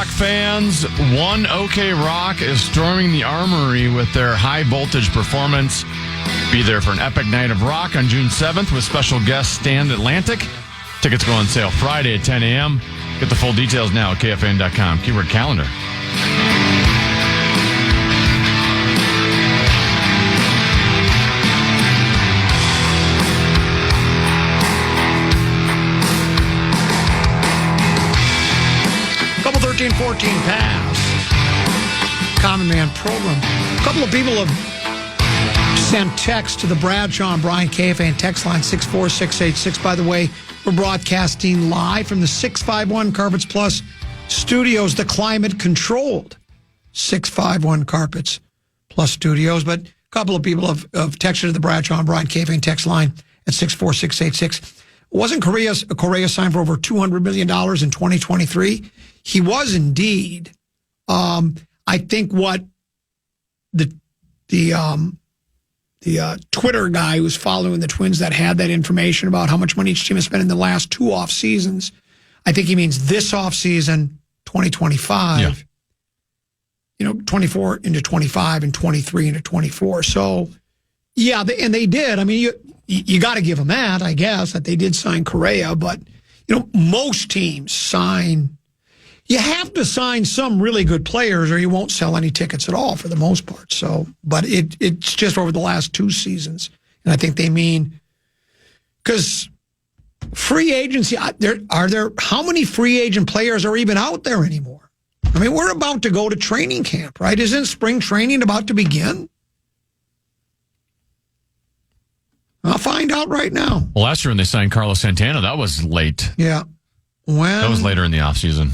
rock fans, One OK Rock is storming the Armory with their high-voltage performance. Be there for an epic night of rock on June 7th with special guest Stand Atlantic. Tickets go on sale Friday at 10 a.m. Get the full details now at KFAN.com. Keyword calendar. Couple 13-14 pass. Common Man program. A couple of people have sent text to the Bradshaw and Brian KFAN text line 64686. By the way, we're broadcasting live from the 651 Carpets Plus studios, the climate-controlled 651 Carpets Plus studios. But a couple of people have texted to the Bradshaw and Brian KFAN text line at 64686. Wasn't Correa signed for over $200 million in 2023? He was indeed. I think what the Twitter guy who was following the Twins that had that information about how much money each team has spent in the last two off seasons, I think he means this off season, 2025. Yeah. 24 into 25 and 23 into 24. So, yeah, and they did. I mean, you got to give them that, I guess, that they did sign Correa. But, most teams sign. You have to sign some really good players or you won't sell any tickets at all for the most part. So, but it's just over the last two seasons. And I think they mean, because free agency, how many free agent players are even out there anymore? I mean, we're about to go to training camp, right? Isn't spring training about to begin? I'll find out right now. Well, last year when they signed Carlos Santana, that was late. Yeah. That was later in the offseason.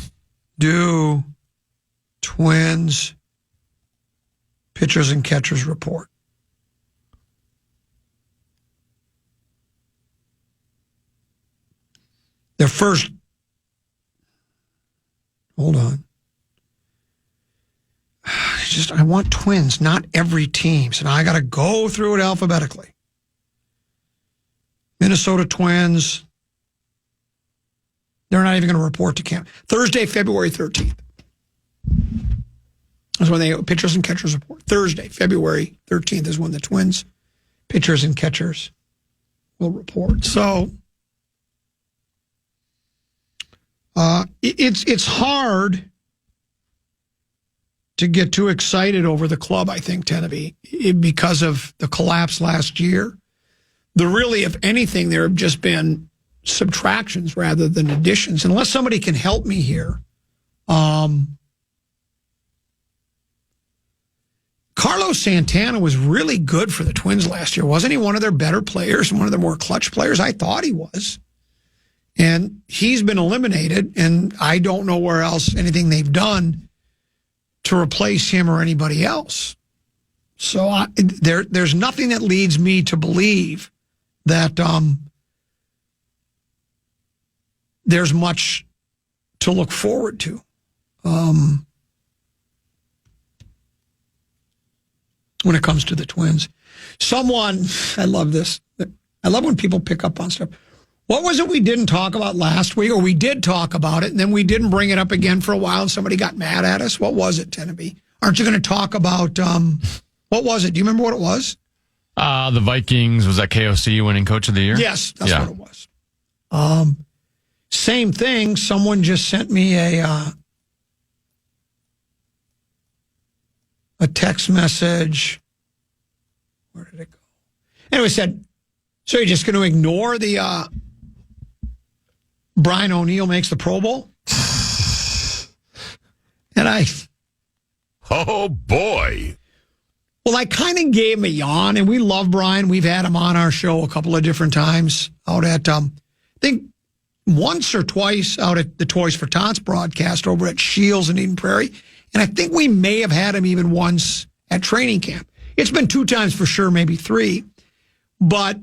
Do Twins pitchers and catchers report? Their first, hold on. I want Twins, not every team. So now I got to go through it alphabetically. Minnesota Twins. They're not even going to report to camp. Thursday, February 13th. That's when they pitchers and catchers report. Thursday, February 13th is when the Twins pitchers and catchers will report. So it's hard to get too excited over the club, I think, Teneby, because of the collapse last year. Really, if anything, there have just been subtractions rather than additions. Unless somebody can help me here. Carlos Santana was really good for the Twins last year. Wasn't he one of their better players and one of their more clutch players? I thought he was. And he's been eliminated, and I don't know where else anything they've done to replace him or anybody else. So there's nothing that leads me to believe that there's much to look forward to. When it comes to the Twins. I love this. I love when people pick up on stuff. What was it we didn't talk about last week? Or we did talk about it, and then we didn't bring it up again for a while, and somebody got mad at us? What was it, Teneby? Aren't you going to talk about, what was it? Do you remember what it was? The Vikings, was that KOC winning Coach of the Year? Yes, that's what it was. Same thing. Someone just sent me a text message. Where did it go? Anyway, said, so you're just going to ignore the Brian O'Neill makes the Pro Bowl? And oh boy. Well, I kind of gave him a yawn, and we love Brian. We've had him on our show a couple of different times out at, I think once or twice out at the Toys for Tots broadcast over at Shields in Eden Prairie. And I think we may have had him even once at training camp. It's been 2 times for sure, maybe 3. But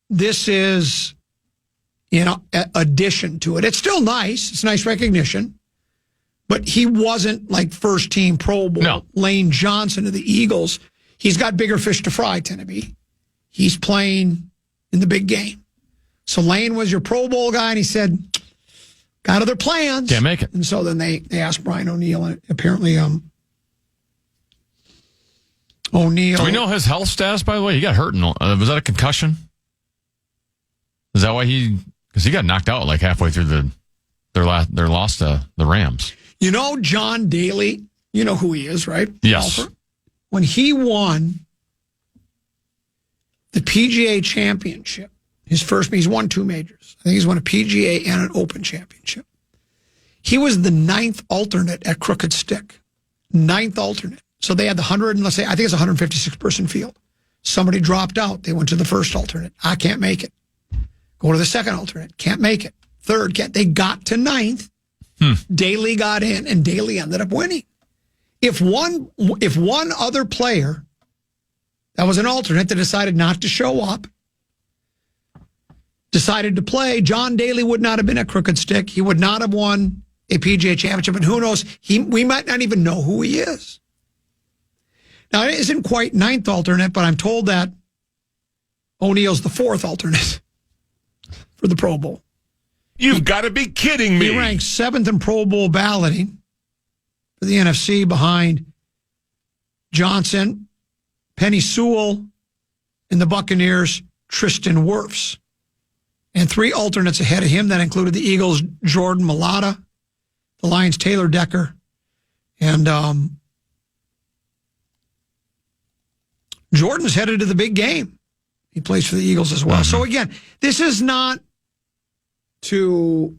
this is, addition to it. It's still nice. It's nice recognition. But he wasn't like first team Pro Bowl. No. Lane Johnson of the Eagles. He's got bigger fish to fry, Teneby. He's playing in the big game. So Lane was your Pro Bowl guy, and he said, got other plans. Can't make it. And so then they asked Brian O'Neill, and apparently O'Neill. Do we know his health status, by the way? He got hurt. Was that a concussion? Is that why because he got knocked out like halfway through their loss to the Rams. You know John Daly, you know who he is, right? Yes. Golfer. When he won the PGA championship, he's won 2 majors. I think he's won a PGA and an Open championship. He was the 9th alternate at Crooked Stick. 9th alternate. So they had the 100, and let's say, I think it's a 156-person field. Somebody dropped out. They went to the first alternate. I can't make it. Go to the second alternate. Can't make it. Third, they got to 9th. Daly got in, and Daly ended up winning. If one other player that was an alternate that decided not to show up, decided to play, John Daly would not have been at Crooked Stick. He would not have won a PGA championship, and who knows, we might not even know who he is. Now, it isn't quite 9th alternate, but I'm told that O'Neill's the 4th alternate for the Pro Bowl. You've got to be kidding me. He ranks 7th in Pro Bowl balloting for the NFC behind Johnson, Penny Sewell, and the Buccaneers' Tristan Wirfs. And 3 alternates ahead of him that included the Eagles' Jordan Mailata, the Lions' Taylor Decker, and Jordan's headed to the big game. He plays for the Eagles as well. So again, this is not to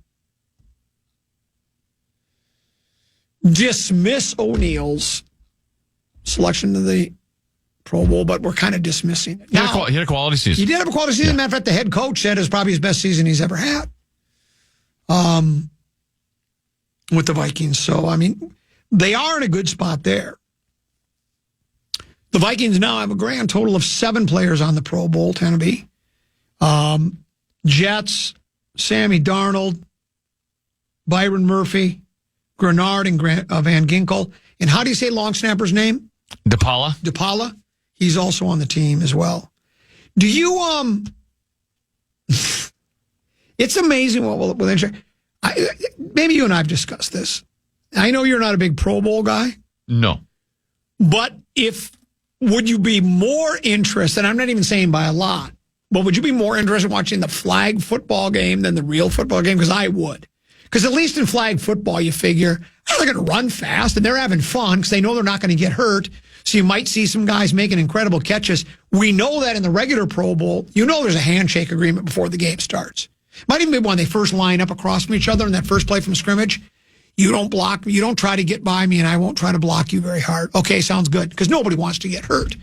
dismiss O'Neill's selection to the Pro Bowl, but we're kind of dismissing it. He had a quality season. He did have a quality season. Matter of fact, the head coach said it was probably his best season he's ever had with the Vikings. So, I mean, they are in a good spot there. The Vikings now have a grand total of 7 players on the Pro Bowl, Tennessee. Jets, Sammy Darnold, Byron Murphy, Grenard, and Van Ginkel. And how do you say long snapper's name? DePaula. He's also on the team as well. Do you, it's amazing what maybe you and I have discussed this. I know you're not a big Pro Bowl guy. No. But would you be more interested, and I'm not even saying by a lot, but would you be more interested in watching the flag football game than the real football game? Because I would. Because at least in flag football, you figure, they're going to run fast, and they're having fun because they know they're not going to get hurt. So you might see some guys making incredible catches. We know that in the regular Pro Bowl, there's a handshake agreement before the game starts. Might even be when they first line up across from each other in that first play from scrimmage. You don't block me. You don't try to get by me, and I won't try to block you very hard. Okay, sounds good, because nobody wants to get hurt.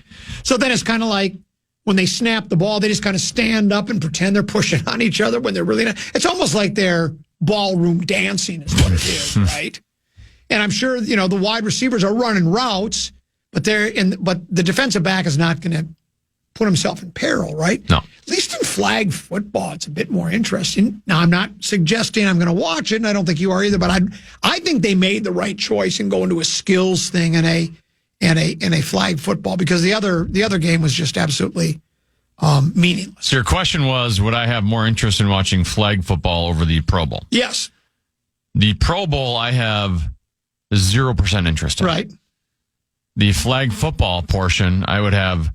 So then it's kind of like when they snap the ball, they just kind of stand up and pretend they're pushing on each other when they're really not. It's almost like they're ballroom dancing is what it is, right? And I'm sure, the wide receivers are running routes, but the defensive back is not going to put himself in peril, right? No. At least in flag football, it's a bit more interesting. Now, I'm not suggesting I'm going to watch it, and I don't think you are either, but I think they made the right choice in going to a skills thing in a flag football, because the other game was just absolutely meaningless. So your question was, would I have more interest in watching flag football over the Pro Bowl? Yes. The Pro Bowl I have 0% interest in. Right. The flag football portion I would have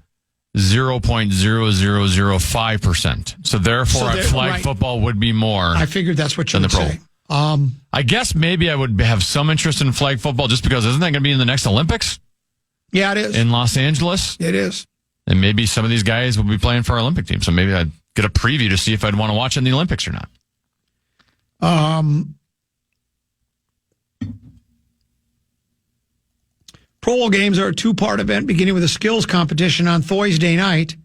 0.0005%. So therefore, flag football would be more. I figured that's what you would say. I guess maybe I would have some interest in flag football just because isn't that going to be in the next Olympics? Yeah, it is. In Los Angeles? It is. And maybe some of these guys will be playing for our Olympic team. So maybe I'd get a preview to see if I'd want to watch it in the Olympics or not. Pro Bowl games are a 2-part event beginning with a skills competition on Thursday night,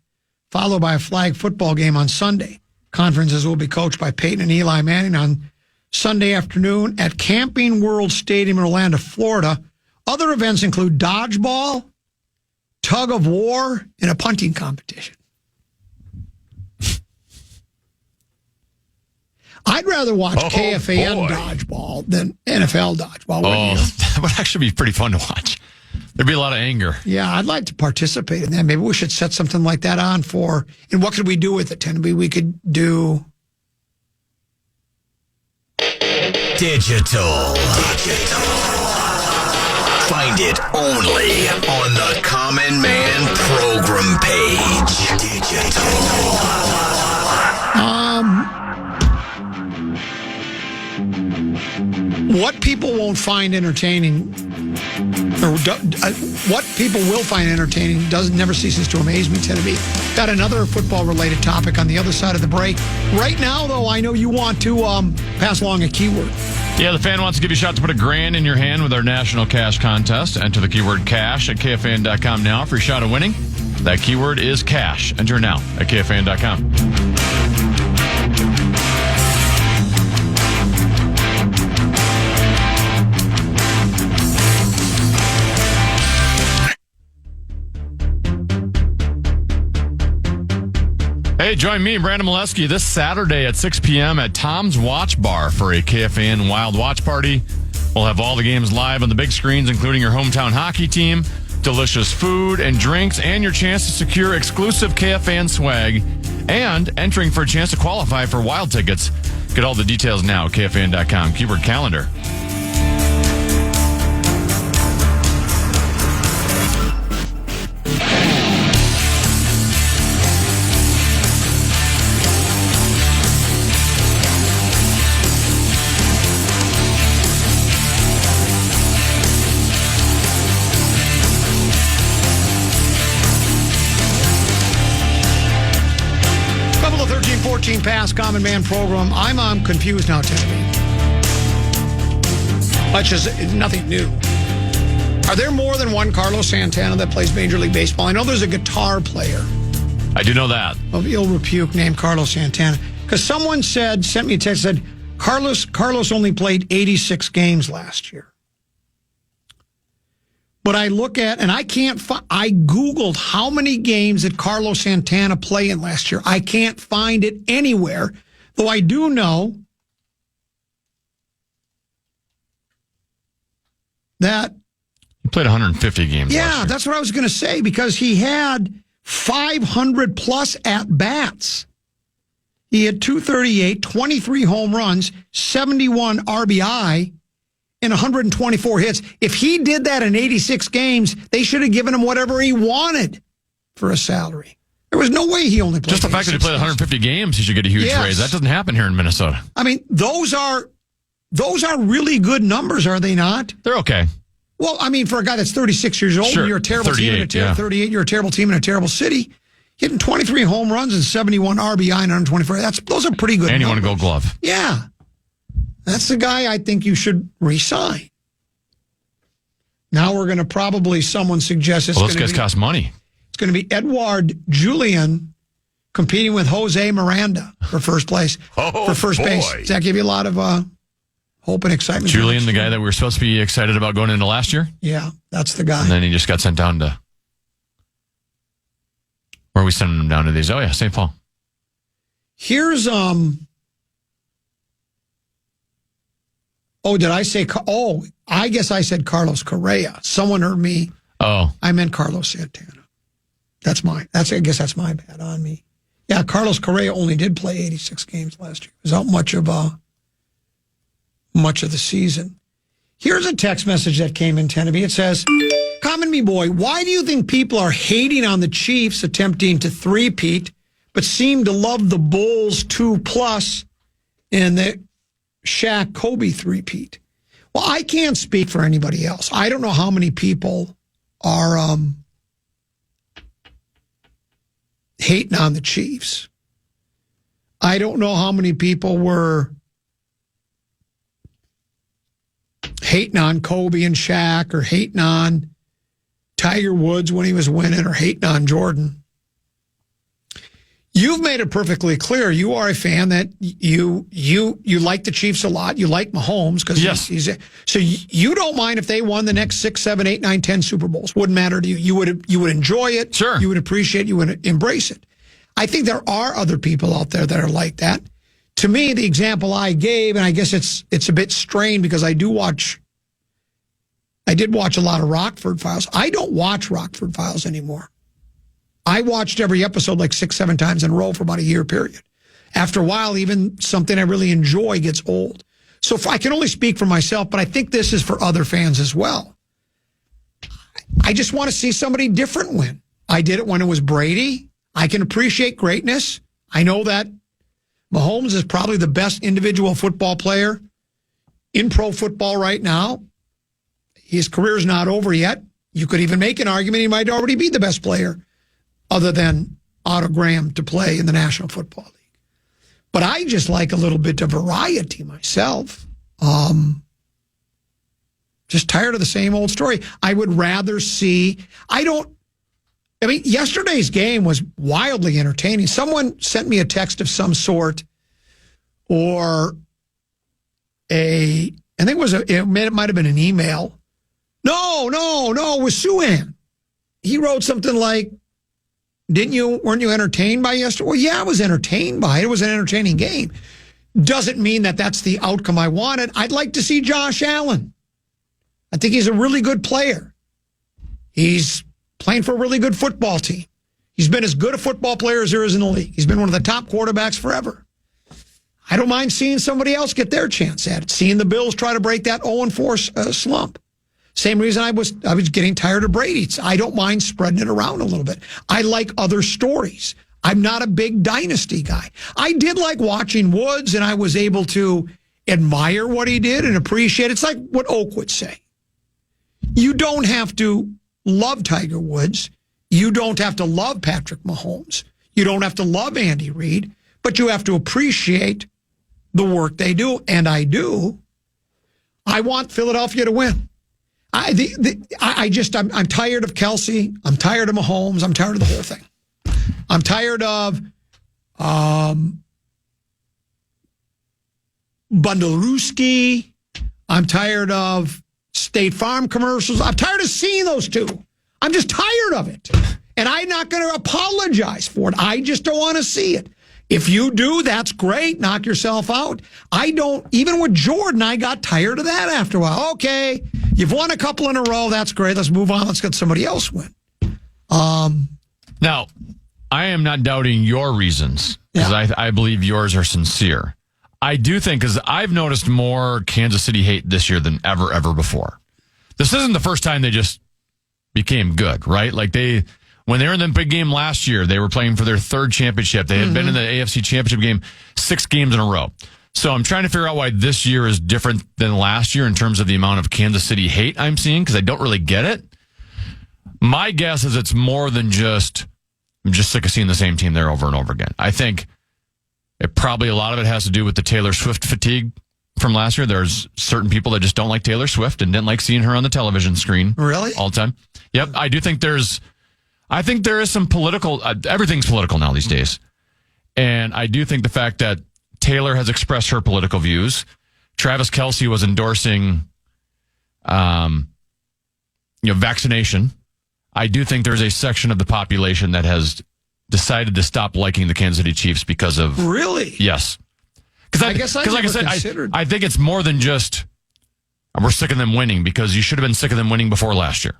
followed by a flag football game on Sunday. Conferences will be coached by Peyton and Eli Manning on Sunday afternoon at Camping World Stadium in Orlando, Florida. Other events include dodgeball, tug of war, and a punting competition. I'd rather watch KFAN dodgeball than NFL dodgeball. That would actually be pretty fun to watch. There'd be a lot of anger. Yeah, I'd like to participate in that. Maybe we should set something like that on and what could we do with it, Tennessee? We could do Digital. Find it only on the Common Man program page. Digital. What people won't find entertaining, or what people will find entertaining, never ceases to amaze me, Tennessee. Got another football-related topic on the other side of the break. Right now, though, I know you want to pass along a keyword. Yeah, the fan wants to give you a shot to put $1,000 in your hand with our national cash contest. Enter the keyword cash at KFAN.com now for your shot of winning. That keyword is cash. Enter now at KFAN.com. Hey, join me, Brandon Molesky, this Saturday at 6 p.m. at Tom's Watch Bar for a KFAN Wild Watch Party. We'll have all the games live on the big screens, including your hometown hockey team, delicious food and drinks, and your chance to secure exclusive KFAN swag, and entering for a chance to qualify for Wild tickets. Get all the details now at KFAN.com. Keyword calendar. Pass Common Man program. I'm confused now, Tennessee. That's just nothing new. Are there more than one Carlos Santana that plays Major League Baseball? I know there's a guitar player I do know that. of ill repute named Carlos Santana. Because someone sent me a text, said Carlos only played 86 games last year. But I look at, and I can't I Googled how many games did Carlos Santana play in last year. I can't find it anywhere, though I do know that. He played 150 games last year. That's what I was going to say, because he had 500 plus at-bats. He had 238, 23 home runs, 71 RBI, and 124 hits. If he did that in 86 games, they should have given him whatever he wanted for a salary. There was no way he only played. Just the fact that he played 150 games, he should get a huge raise. That doesn't happen here in Minnesota. I mean, those are really good numbers, are they not? They're okay. Well, I mean, for a guy that's 36 years old, Sure. you're a terrible team in 38, you're a terrible team in a terrible city. Hitting 23 home runs and 71 RBI and 124. Those are pretty good And you numbers. want to go glove. Yeah. That's the guy I think you should re-sign. Now we're going to probably, someone suggests it's Those guys cost money. It's going to be Edouard Julien competing with Jose Miranda for first place, for first base. Does that give you a lot of hope and excitement? Julien, the guy that we were supposed to be excited about going into last year? Yeah, that's the guy. And then he just got sent down to... Where are we sending him down to these? Oh, yeah, St. Paul. Here's... Oh, did I say... Oh, I guess I said Carlos Correa. Someone heard me. Oh. I meant Carlos Santana. I guess that's my bad on me. Yeah, Carlos Correa only did play 86 games last year. He was out much of the season. Here's a text message that came in, Tennessee. It says, Common Me Boy, why do you think people are hating on the Chiefs attempting to three-peat, but seem to love the Bulls 2+ and the Shaq Kobe three-peat? Well, I can't speak for anybody else. I don't know how many people are hating on the Chiefs. I don't know how many people were hating on Kobe and Shaq, or hating on Tiger Woods when he was winning, or hating on Jordan. You've made it perfectly clear. You are a fan that you like the Chiefs a lot. You like Mahomes because he's so you don't mind if they won the next 6, 7, 8, 9, 10 Super Bowls. Wouldn't matter to you. You would enjoy it. Sure. You would appreciate it. You would embrace it. I think there are other people out there that are like that. To me, the example I gave, and I guess it's a bit strained because I did watch a lot of Rockford Files. I don't watch Rockford Files anymore. I watched every episode like 6, 7 times in a row for about a year period. After a while, even something I really enjoy gets old. So I can only speak for myself, but I think this is for other fans as well. I just want to see somebody different win. I did it when it was Brady. I can appreciate greatness. I know that Mahomes is probably the best individual football player in pro football right now. His career is not over yet. You could even make an argument he might already be the best player other than Otto Graham to play in the National Football League. But I just like a little bit of variety myself. Just tired of the same old story. I would rather see, yesterday's game was wildly entertaining. Someone sent me a text of some sort or it might have been an email. No, it was Suhan. He wrote something like, weren't you entertained by yesterday? Well, yeah, I was entertained by it. It was an entertaining game. Doesn't mean that that's the outcome I wanted. I'd like to see Josh Allen. I think he's a really good player. He's playing for a really good football team. He's been as good a football player as there is in the league. He's been one of the top quarterbacks forever. I don't mind seeing somebody else get their chance at it. Seeing the Bills try to break that 0-4 slump. Same reason I was getting tired of Brady. I don't mind spreading it around a little bit. I like other stories. I'm not a big dynasty guy. I did like watching Woods, and I was able to admire what he did and appreciate it. It's like what Oak would say. You don't have to love Tiger Woods. You don't have to love Patrick Mahomes. You don't have to love Andy Reid, but you have to appreciate the work they do, and I do. I want Philadelphia to win. I'm tired of Kelsey. I'm tired of Mahomes. I'm tired of the whole thing. I'm tired of Bundelewski. I'm tired of State Farm commercials. I'm tired of seeing those two. I'm just tired of it. And I'm not going to apologize for it. I just don't want to see it. If you do, that's great. Knock yourself out. Even with Jordan, I got tired of that after a while. Okay, you've won a couple in a row. That's great. Let's move on. Let's get somebody else win. Now, I am not doubting your reasons because I believe yours are sincere. I do think, because I've noticed more Kansas City hate this year than ever before. This isn't the first time they just became good, right? Like when they were in the big game last year, they were playing for their third championship. They had been in the AFC Championship game 6 games in a row. So I'm trying to figure out why this year is different than last year in terms of the amount of Kansas City hate I'm seeing, because I don't really get it. My guess is it's more than I'm just sick of seeing the same team there over and over again. I think a lot of it has to do with the Taylor Swift fatigue from last year. There's certain people that just don't like Taylor Swift and didn't like seeing her on the television screen. Really? All the time. Yep. I think there is some political, everything's political now these days. And I do think the fact that Taylor has expressed her political views. Travis Kelce was endorsing, vaccination. I do think there's a section of the population that has decided to stop liking the Kansas City Chiefs because of... Really? Yes. Because like I said, I think it's more than just we're sick of them winning, because you should have been sick of them winning before last year.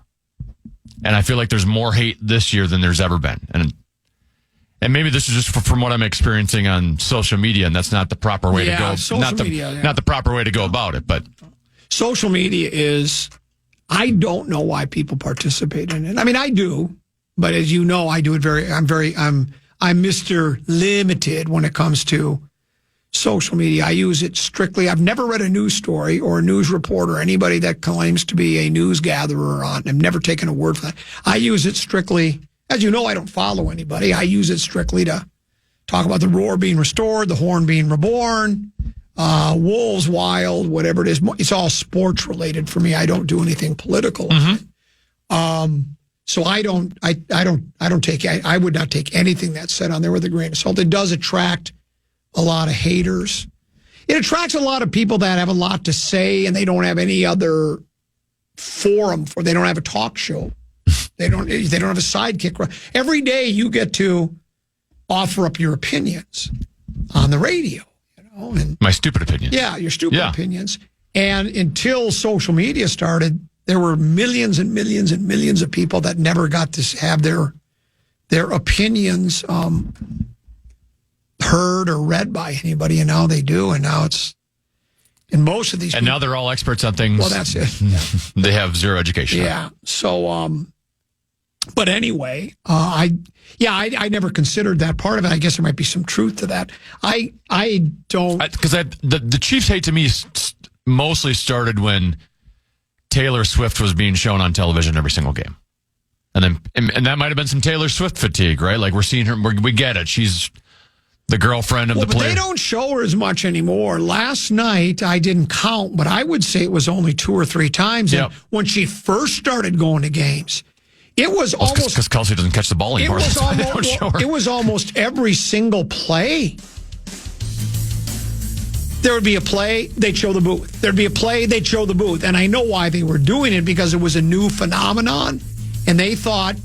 And I feel like there's more hate this year than there's ever been. And maybe this is just from what I'm experiencing on social media, and that's not the proper way to go. Not the proper way to go about it, but social media is, I don't know why people participate in it. I mean, I do, but as you know, I do it I'm Mr. Limited when it comes to social media. I use it strictly. I've never read a news story or a news report or anybody that claims to be a news gatherer on. I've never taken a word for that. I use it strictly, as you know, I don't follow anybody. I use it strictly to talk about the roar being restored, the horn being reborn, Wolves wild, whatever it is. It's all sports related for me. I don't do anything political. So I would not take anything that's said on there with a grain of salt. It does attract a lot of haters. It attracts a lot of people that have a lot to say and they don't have any other forum for. They don't have a talk show. They don't have a sidekick. Every day you get to offer up your opinions on the radio. And my stupid opinions. Yeah, your stupid opinions. And until social media started, there were millions and millions and millions of people that never got to have their opinions heard or read by anybody, and now they do. And now And most of these And now they're all experts on things. Well, that's it. Yeah. They have zero education. Yeah. So, but anyway, I never considered that part of it. I guess there might be some truth to that. I don't. Because the Chiefs hate to me mostly started when Taylor Swift was being shown on television every single game. And that might have been some Taylor Swift fatigue, right? Like we're seeing her, we get it. She's the girlfriend of the player. But they don't show her as much anymore. Last night, I didn't count, but I would say it was only 2 or 3 times. Yep. And when she first started going to games, it was almost... Because Kelsey doesn't catch the ball anymore. That's why they don't show her. It was almost every single play. There would be a play, they'd show the booth. There'd be a play, they'd show the booth. And I know why they were doing it, because it was a new phenomenon. And they thought,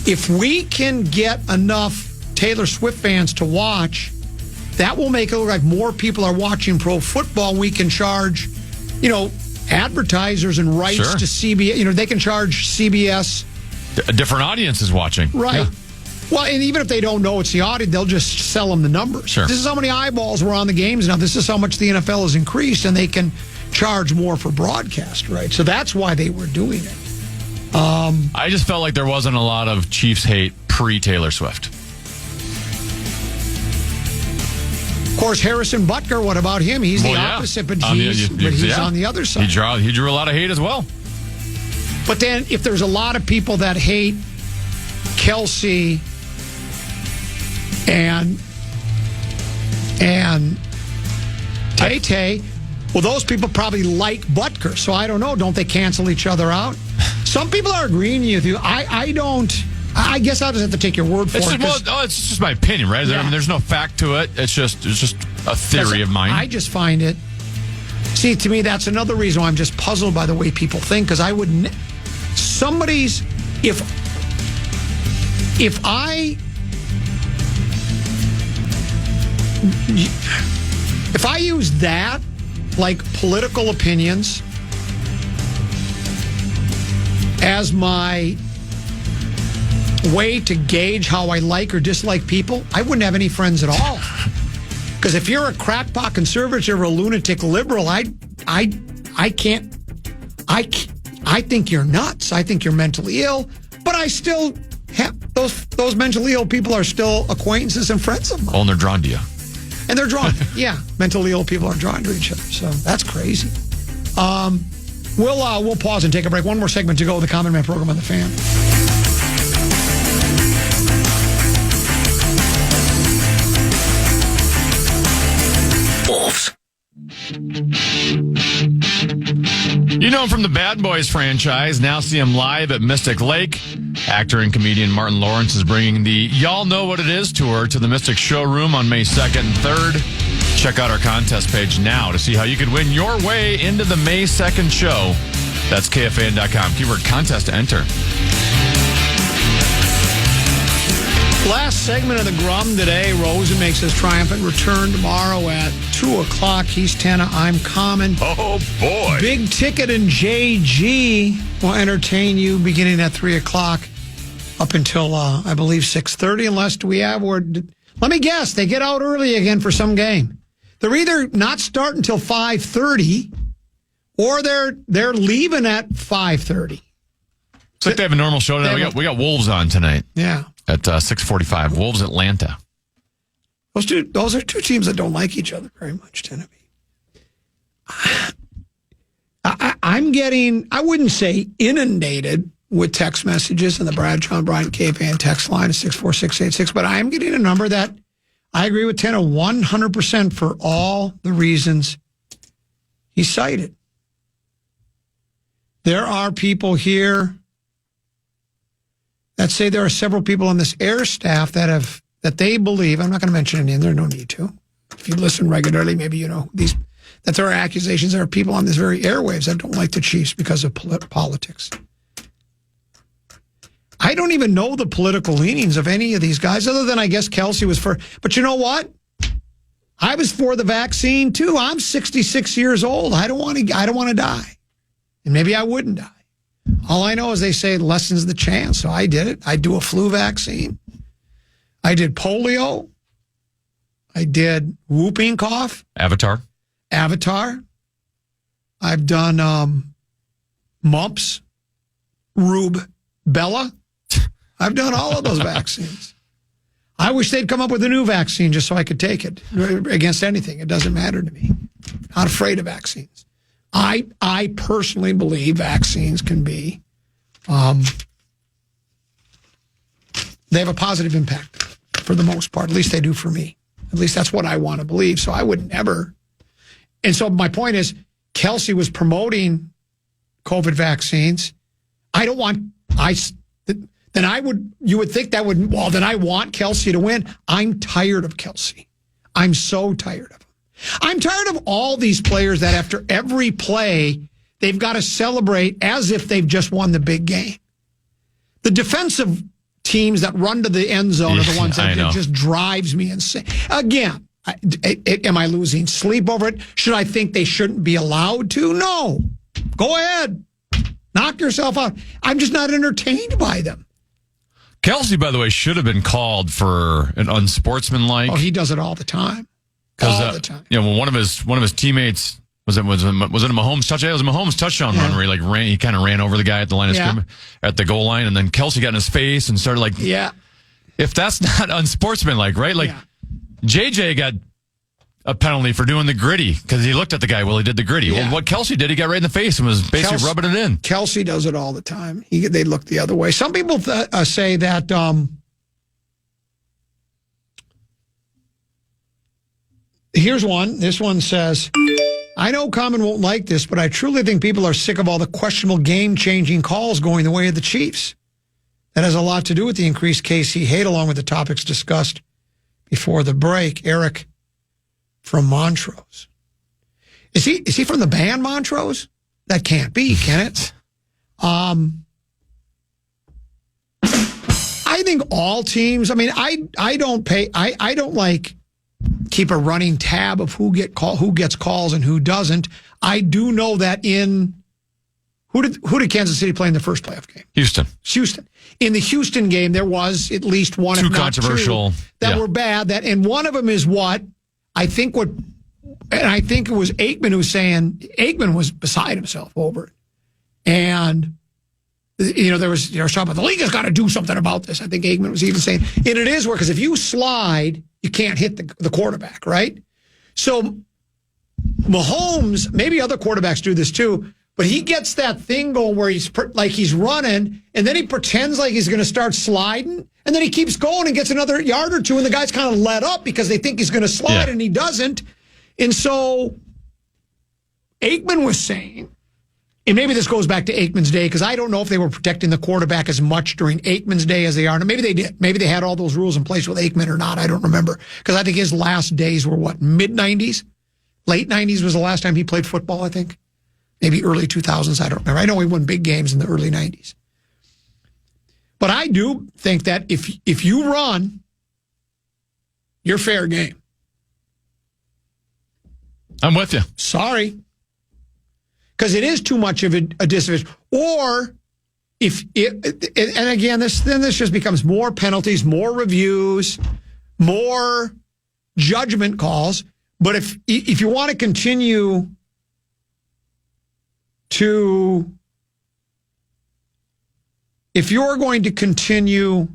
if we can get enough Taylor Swift fans to watch, that will make it look like more people are watching pro football. We can charge, advertisers and rights to CBS. They can charge CBS. A different audience is watching. Right. Yeah. Well, and even if they don't know it's the audience, they'll just sell them the numbers. Sure. This is how many eyeballs were on the games now. This is how much the NFL has increased, and they can charge more for broadcast rights. So that's why they were doing it. I just felt like there wasn't a lot of Chiefs hate pre-Taylor Swift. Of course, Harrison Butker, what about him? He's the opposite, but he's on the other side. He drew a lot of hate as well. But then if there's a lot of people that hate Kelsey and Tay-Tay, well, those people probably like Butker. So I don't know. Don't they cancel each other out? Some people are agreeing with you. I don't. I guess I'll just have to take your word for it. It's just my opinion, right? Yeah. I mean, there's no fact to it. It's just a theory of mine. I just find it. See, to me, that's another reason why I'm just puzzled by the way people think. Because I would, if I use that, like political opinions, as my way to gauge how I like or dislike people, I wouldn't have any friends at all. Because if you're a crackpot conservative or a lunatic liberal, I think you're nuts. I think you're mentally ill. But I still have those mentally ill people are still acquaintances and friends of mine. Oh, and they're drawn to you. And they're drawn. Yeah, mentally ill people are drawn to each other. So that's crazy. We'll pause and take a break. One more segment to go with the Common Man program on the Fan. Wolves. You know him from the Bad Boys franchise. Now see him live at Mystic Lake. Actor and comedian Martin Lawrence is bringing the Y'all Know What It Is tour to the Mystic Showroom on May 2nd and 3rd. Check out our contest page now to see how you could win your way into the May 2nd show. That's KFAN.com. Keyword contest to enter. Last segment of the Grum today. Rosen makes his triumphant return tomorrow at 2 o'clock. He's Tenna, I'm Common. Oh, boy. Big Ticket and JG will entertain you beginning at 3 o'clock up until, I believe, 6:30, unless we have word. Let me guess, they get out early again for some game. They're either not starting until 5:30 or they're leaving at 5:30. It's like they have a normal show tonight. We got Wolves on tonight. Yeah. At 6:45. Wolves Atlanta. Those are two teams that don't like each other very much, Tennessee. I'm getting, I wouldn't say inundated with text messages in the Brad John Bryant KFAN text line of 64686, but I am getting a number that I agree with Tenna 100% for all the reasons he cited. There are people here that say there are several people on this air staff that they believe, I'm not going to mention any, and there's no need to. If you listen regularly, maybe you know that there are accusations. There are people on this very airwaves that don't like the Chiefs because of politics. I don't even know the political leanings of any of these guys, other than I guess Kelsey was for. But you know what? I was for the vaccine too. I'm 66 years old. I don't want to die, and maybe I wouldn't die. All I know is they say lessens the chance, so I did it. I do a flu vaccine. I did polio. I did whooping cough. Avatar. Avatar. I've done mumps, rubella. I've done all of those vaccines. I wish they'd come up with a new vaccine just so I could take it against anything. It doesn't matter to me. Not afraid of vaccines. I personally believe vaccines can be, they have a positive impact for the most part. At least they do for me. At least that's what I want to believe. So I would never. And so my point is, Kelsey was promoting COVID vaccines. You would think that would, well, then I want Kelsey to win. I'm tired of Kelsey. I'm so tired of him. I'm tired of all these players that after every play, they've got to celebrate as if they've just won the big game. The defensive teams that run to the end zone are the ones that just drives me insane. Again, am I losing sleep over it? Should I think they shouldn't be allowed to? No. Go ahead. Knock yourself out. I'm just not entertained by them. Kelsey, by the way, should have been called for an unsportsmanlike. Oh, he does it all the time. All the time. You know, when one of his teammates was it a Mahomes touchdown? It was a Mahomes touchdown run where he kind of ran over the guy at the line of scrimmage at the goal line, and then Kelsey got in his face and started if that's not unsportsmanlike, right? JJ got a penalty for doing the gritty because he looked at the guy while he did the gritty. Yeah. Well, what Kelsey did, he got right in the face and was basically rubbing it in. Kelsey does it all the time. They look the other way. Some people say that here's one. This one says, I know Common won't like this, but I truly think people are sick of all the questionable game-changing calls going the way of the Chiefs. That has a lot to do with the increased KC hate, along with the topics discussed before the break. Eric from Montrose. Is he from the band Montrose? That can't be, can it? I think all teams, I don't keep a running tab of who gets calls and who doesn't. I do know that who did Kansas City play in the first playoff game? Houston. In the Houston game, there was at least one, two controversial that were bad. And one of them is I think it was Aikman who was saying, Aikman was beside himself over it. And, there was talking about the league has got to do something about this. I think Aikman was even saying, and it is because if you slide, you can't hit the quarterback, right? So Mahomes, maybe other quarterbacks do this too, but he gets that thing going where he's running, and then he pretends like he's going to start sliding, and then he keeps going and gets another yard or two, and the guy's kind of let up because they think he's going to slide, and he doesn't. And so Aikman was saying, and maybe this goes back to Aikman's day, because I don't know if they were protecting the quarterback as much during Aikman's day as they are now. Maybe they did. Maybe they had all those rules in place with Aikman or not. I don't remember. Because I think his last days were mid-90s? Late 90s was the last time he played football, I think. Maybe early 2000s. I don't remember. I know he won big games in the early 90s. But I do think that if you run, you're fair game. I'm with you. Sorry. Because it is too much of a disadvantage. Or and again, this just becomes more penalties, more reviews, more judgment calls. But if you want to continue if you're going to continue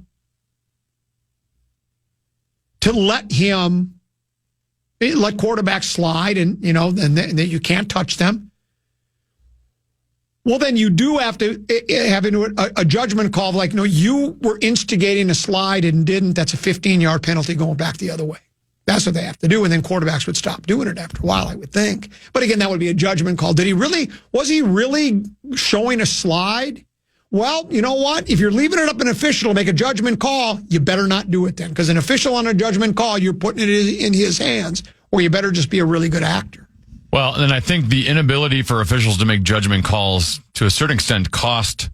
to let quarterbacks slide and you can't touch them, well, then you do have to have a judgment call of no, you were instigating a slide and didn't. That's a 15-yard penalty going back the other way. That's what they have to do, and then quarterbacks would stop doing it after a while, I would think. But again, that would be a judgment call. Was he really showing a slide? Well, you know what? If you're leaving it up an official to make a judgment call, you better not do it then, because an official on a judgment call, you're putting it in his hands, or you better just be a really good actor. Well, and I think the inability for officials to make judgment calls to a certain extent cost,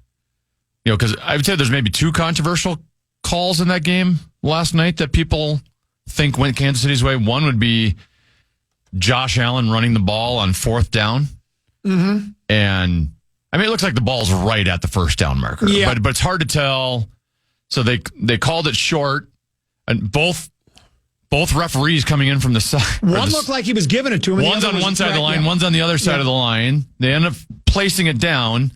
because I would say there's maybe two controversial calls in that game last night that people think went Kansas City's way. One would be Josh Allen running the ball on fourth down. Mm-hmm. And it looks like the ball's right at the first down marker, but it's hard to tell. So they called it short, and both Both referees coming in from the side. One looked like he was giving it to him. One's on one side of the line, one's on the other side of the line. They end up placing it down,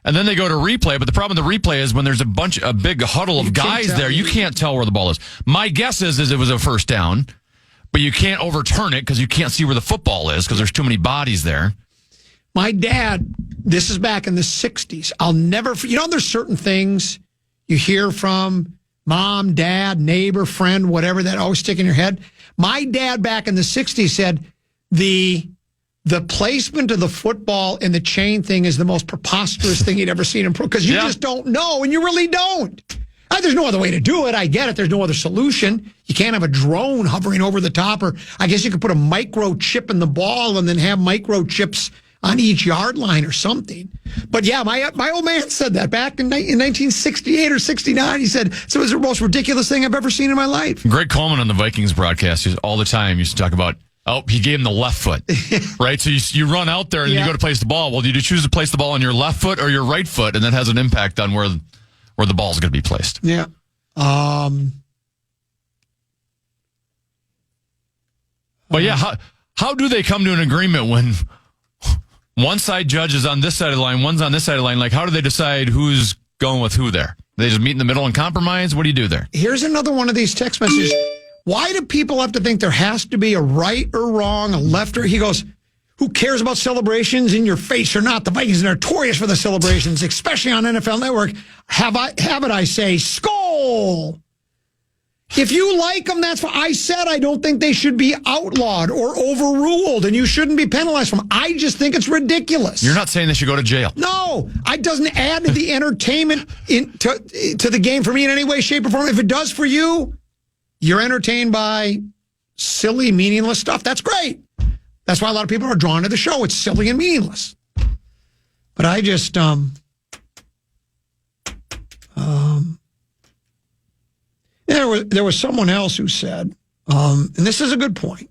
and then they go to replay. But the problem with the replay is when there's a big huddle of guys there, you can't tell where the ball is. My guess is it was a first down, but you can't overturn it because you can't see where the football is because there's too many bodies there. My dad, this is back in the 60s. I'll never, there's certain things you hear from mom, dad, neighbor, friend, whatever, that always stick in your head. My dad back in the 60s said the placement of the football and the chain thing is the most preposterous thing he'd ever seen in pro, because you just don't know, and you really don't. There's no other way to do it. I get it. There's no other solution. You can't have a drone hovering over the top, or I guess you could put a microchip in the ball and then have microchips on each yard line or something. But yeah, my old man said that back in 1968 or 69. He said, so it was the most ridiculous thing I've ever seen in my life. Greg Coleman on the Vikings broadcast all the time used to talk about, he gave him the left foot, right? So you run out there and you go to place the ball. Well, do you choose to place the ball on your left foot or your right foot? And that has an impact on where the ball's going to be placed. Yeah. But yeah, how do they come to an agreement when one side judge is on this side of the line, one's on this side of the line? Like, how do they decide who's going with who there? They just meet in the middle and compromise? What do you do there? Here's another one of these text messages. Why do people have to think there has to be a right or wrong, a left or... He goes, who cares about celebrations in your face or not? The Vikings are notorious for the celebrations, especially on NFL Network. Have it, I say, Skol! If you like them, that's fine. I said I don't think they should be outlawed or overruled, and you shouldn't be penalized for them. I just think it's ridiculous. You're not saying they should go to jail. No, it doesn't add to the entertainment to the game for me in any way, shape, or form. If it does for you, you're entertained by silly, meaningless stuff. That's great. That's why a lot of people are drawn to the show. It's silly and meaningless. But I just, there was someone else who said, and this is a good point.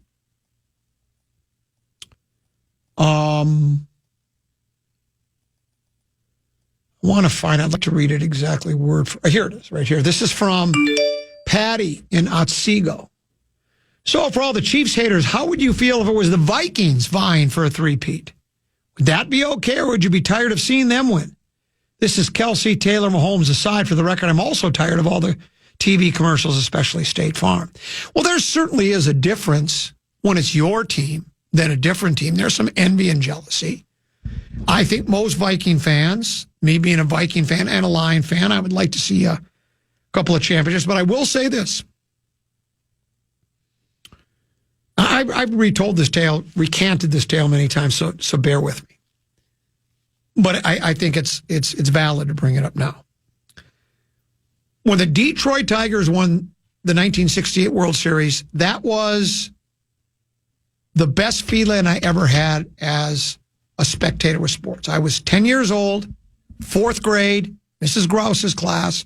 I want to find, I'd like to read it exactly word for, here it is, right here. This is from Patty in Otsego. So for all the Chiefs haters, how would you feel if it was the Vikings vying for a three-peat? Would that be okay, or would you be tired of seeing them win? This is Kelsey, Taylor, Mahomes aside. For the record, I'm also tired of all the TV commercials, especially State Farm. Well, there certainly is a difference when it's your team than a different team. There's some envy and jealousy. I think most Viking fans, me being a Viking fan and a Lion fan, I would like to see a couple of championships. But I will say this. I've recanted this tale many times, so bear with me. But I think it's valid to bring it up now. When the Detroit Tigers won the 1968 World Series, that was the best feeling I ever had as a spectator with sports. I was 10 years old, fourth grade, Mrs. Grouse's class,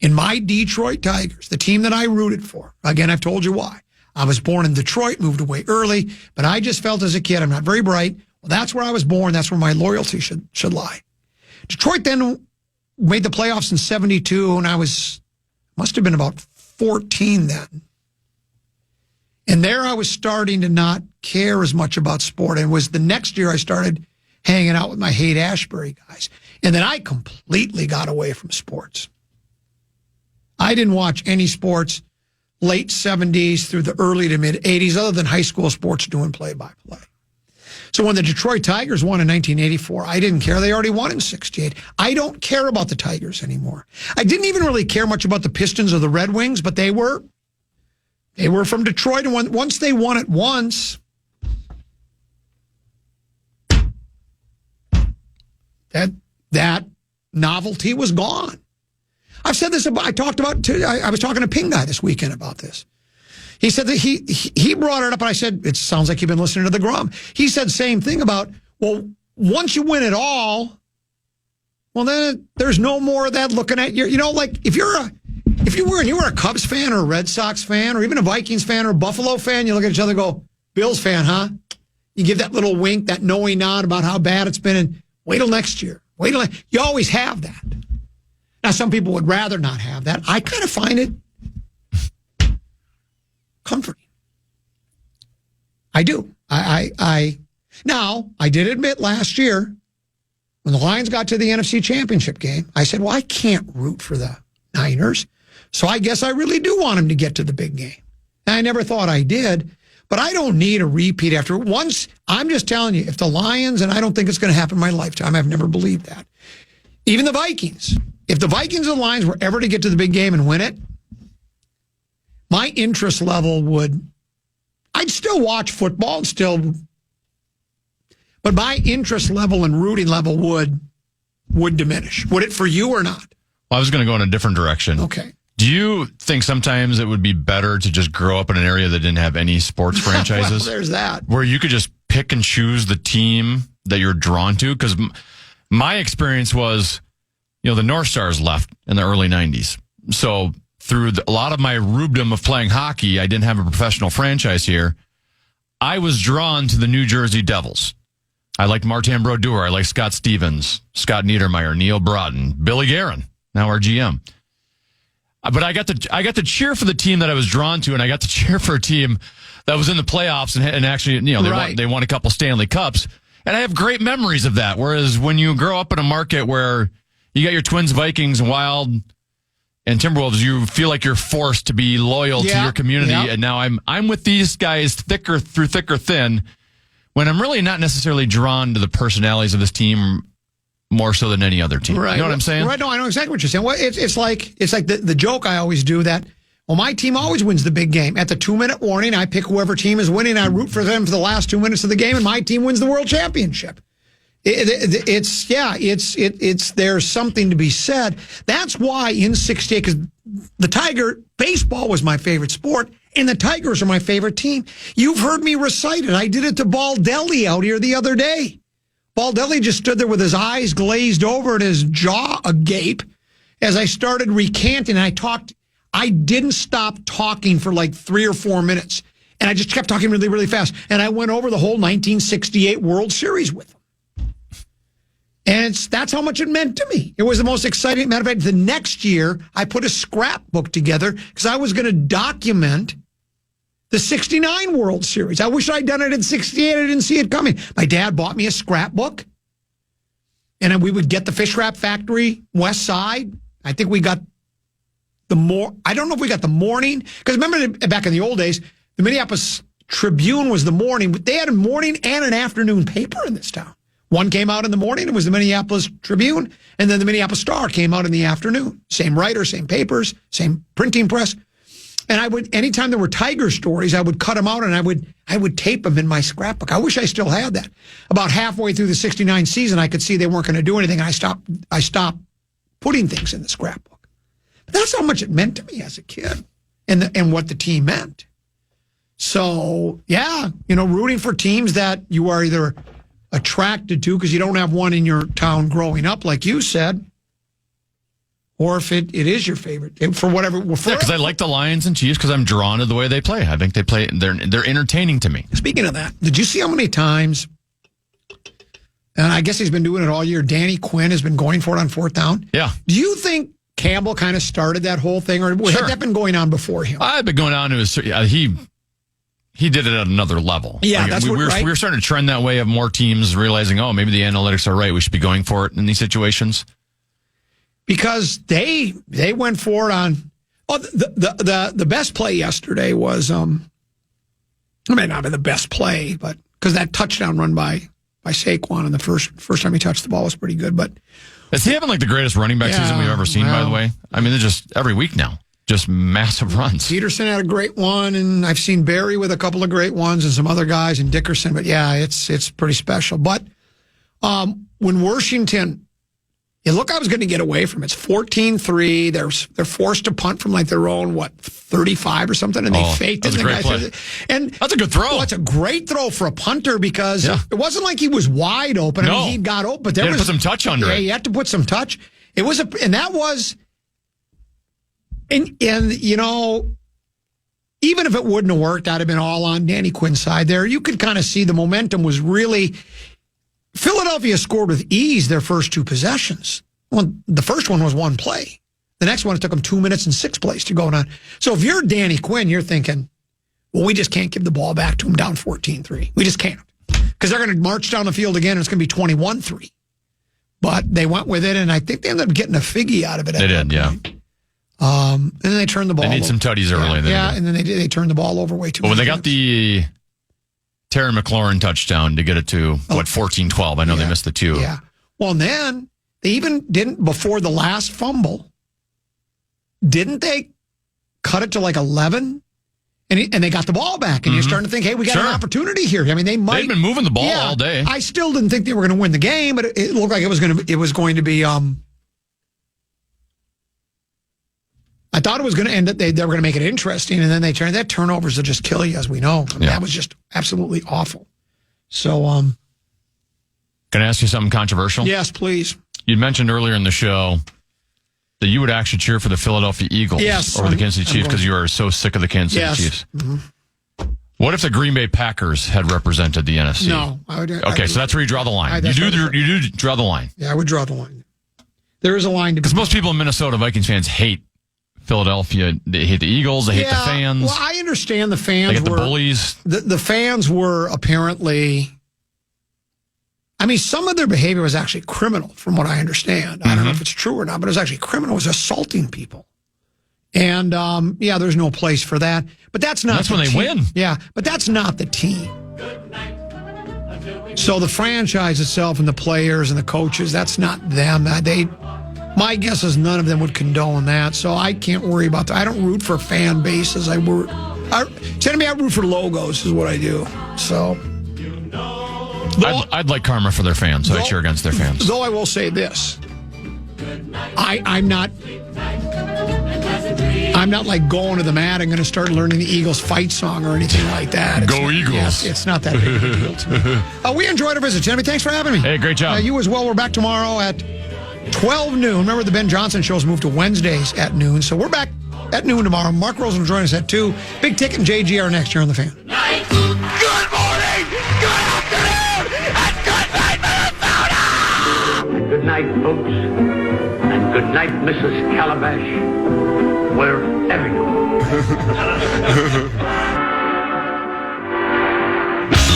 in my Detroit Tigers, the team that I rooted for. Again, I've told you why. I was born in Detroit, moved away early, but I just felt as a kid, I'm not very bright. Well, that's where I was born. That's where my loyalty should lie. Detroit then made the playoffs in 72, and I must have been about 14 then. And there I was starting to not care as much about sport. And it was the next year I started hanging out with my Haight-Ashbury guys. And then I completely got away from sports. I didn't watch any sports late 70s through the early to mid 80s, other than high school sports doing play-by-play. So when the Detroit Tigers won in 1984, I didn't care. They already won in 68. I don't care about the Tigers anymore. I didn't even really care much about the Pistons or the Red Wings, but they were from Detroit, and once they won it once, that novelty was gone. I've said this about, I was talking to Ping Guy this weekend about this. He said that he brought it up, and I said, it sounds like you've been listening to the Grum. He said same thing about, well, once you win it all, well, then there's no more of that looking at your, like if you were a Cubs fan or a Red Sox fan or even a Vikings fan or a Buffalo fan, you look at each other and go, Bills fan, huh? You give that little wink, that knowing nod about how bad it's been, and wait till next year. You always have that. Now, some people would rather not have that. I kind of find it comforting. I do. Now, I did admit last year when the Lions got to the NFC Championship game, I said, well, I can't root for the Niners, so I guess I really do want them to get to the big game. And I never thought I did, but I don't need a repeat after once. I'm just telling you, if the Lions, and I don't think it's going to happen in my lifetime, I've never believed that. Even the Vikings, if the Vikings and the Lions were ever to get to the big game and win it, my interest level I'd still watch football and but my interest level and rooting level would diminish. Would it for you or not? Well, I was going to go in a different direction. Okay. Do you think sometimes it would be better to just grow up in an area that didn't have any sports franchises? Well, there's that. Where you could just pick and choose the team that you're drawn to? Because my experience was, the North Stars left in the early 90s. So through a lot of my rubedom of playing hockey, I didn't have a professional franchise here. I was drawn to the New Jersey Devils. I liked Martin Brodeur. I liked Scott Stevens, Scott Niedermeyer, Neil Broughton, Billy Guerin, now our GM. But I got to cheer for the team that I was drawn to, and I got to cheer for a team that was in the playoffs and actually, they won a couple Stanley Cups. And I have great memories of that. Whereas when you grow up in a market where you got your Twins, Vikings, Wild, and Timberwolves, you feel like you're forced to be loyal to your community. Yeah. And now I'm with these guys thick or thin, when I'm really not necessarily drawn to the personalities of this team more so than any other team. Right. You know what I'm saying? Right. No, I know exactly what you're saying. Well, it's like the joke I always do that, well, my team always wins the big game. At the 2-minute warning, I pick whoever team is winning. I root for them for the last 2 minutes of the game, and my team wins the world championship. There's something to be said. That's why in 68, because baseball was my favorite sport, and the Tigers are my favorite team. You've heard me recite it. I did it to Baldelli out here the other day. Baldelli just stood there with his eyes glazed over and his jaw agape as I started recanting. I didn't stop talking for like 3 or 4 minutes. And I just kept talking really, really fast. And I went over the whole 1968 World Series with him. And that's how much it meant to me. It was the most exciting. Matter of fact, the next year, I put a scrapbook together because I was going to document the 69 World Series. I wish I'd done it in 68. I didn't see it coming. My dad bought me a scrapbook, and we would get the Fish Wrap Factory West Side. I think we got I don't know if we got the morning, because remember back in the old days, the Minneapolis Tribune was the morning, but they had a morning and an afternoon paper in this town. One came out in the morning, it was the Minneapolis Tribune, and then the Minneapolis Star came out in the afternoon. Same writer, same papers, same printing press. And anytime there were Tiger stories, I would cut them out and I would tape them in my scrapbook. I wish I still had that. About halfway through the 69 season, I could see they weren't going to do anything. I stopped putting things in the scrapbook. But that's how much it meant to me as a kid and what the team meant. So, yeah, rooting for teams that you are either attracted to because you don't have one in your town growing up, like you said, or if it is your favorite for whatever. Because I like the Lions and Chiefs because I'm drawn to the way they play. I think they play. They're entertaining to me. Speaking of that, did you see how many times? And I guess he's been doing it all year. Danny Quinn has been going for it on 4th down. Yeah. Do you think Campbell kind of started that whole thing, or had that been going on before him? I've been going on to his. He did it at another level. Yeah, we were starting to trend that way of more teams realizing, maybe the analytics are right. We should be going for it in these situations. Because they went for it on. Oh, the best play yesterday was it may not be the best play, but because that touchdown run by Saquon in the first time he touched the ball was pretty good. But is he having like the greatest running back season we've ever seen? By the way, I mean they're just every week now. Just massive runs. Peterson had a great one, and I've seen Barry with a couple of great ones and some other guys, and Dickerson. But, yeah, it's pretty special. But when Washington, it looked like I was going to get away from it. It's 14-3. They're forced to punt from like their own, 35 or something, and they faked it. That's a great play. And that's a good throw. Well, it's a great throw for a punter because it wasn't like he was wide open. No. I mean, he got open. But there was to put some touch under it. Yeah, you had to put some touch. It was and that was... And even if it wouldn't have worked, I'd have been all on Danny Quinn's side there. You could kind of see the momentum was really... Philadelphia scored with ease their first 2 possessions. Well, the first one was 1 play. The next one, it took them 2 minutes and 6 plays to go on. So if you're Danny Quinn, you're thinking, well, we just can't give the ball back to them down 14-3. We just can't. Because they're going to march down the field again, and it's going to be 21-3. But they went with it, and I think they ended up getting a figgy out of it. They did, yeah. And then they turned the ball. They need some tutties early. Yeah, and then they turned the ball over way too much. But when they got the Terry McLaurin touchdown to get it to, 14-12. I know they missed the 2. Yeah. Well, and then they even didn't, before the last fumble, didn't they cut it to like 11? And they got the ball back, and you're starting to think, hey, we got an opportunity here. I mean, they might. They've been moving the ball all day. I still didn't think they were going to win the game, but it looked like it was going to be. I thought it was going to end up. They were going to make it interesting, and then they turned. That turnovers will just kill you, as we know. I mean, that was just absolutely awful. So, can I ask you something controversial? Yes, please. You mentioned earlier in the show that you would actually cheer for the Philadelphia Eagles over the Kansas City Chiefs because you are so sick of the Kansas City Chiefs. Mm-hmm. What if the Green Bay Packers had represented the NFC? No. Okay, so that's where you draw the line. You do draw the line. Yeah, I would draw the line. There is a line to be. Because most people in Minnesota, Vikings fans, hate Philadelphia. They hate the Eagles. They hate the fans. Well, I understand the fans they get the bullies. The fans were apparently... I mean, some of their behavior was actually criminal, from what I understand. I don't know if it's true or not, but it was actually criminal. It was assaulting people. And, there's no place for that. But that's not when they win. Yeah, but that's not the team. So the franchise itself and the players and the coaches, that's not them. My guess is none of them would condone that. So I can't worry about that. I don't root for fan bases. I root for logos is what I do. So... I'd like karma for their fans, so I cheer against their fans. Though I will say this, I'm not like going to the mat and going to start learning the Eagles fight song or anything like that. Go Eagles! Yes, it's not that big of a deal to me. We enjoyed our visit, Jeremy. Thanks for having me. Hey, great job. You as well. We're back tomorrow at 12 noon. Remember, the Ben Johnson show's moved to Wednesdays at noon, so we're back at noon tomorrow. Mark Rosen will join us at 2. Big Ticket and JG are next year on The Fan. Good morning, good afternoon, and good night, Minnesota! Good night, folks, and good night, Mrs. Calabash, wherever you are.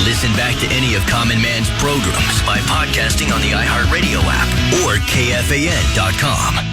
Listen back to any of Common Man's programs by podcasting on the iHeartRadio app or KFAN.com.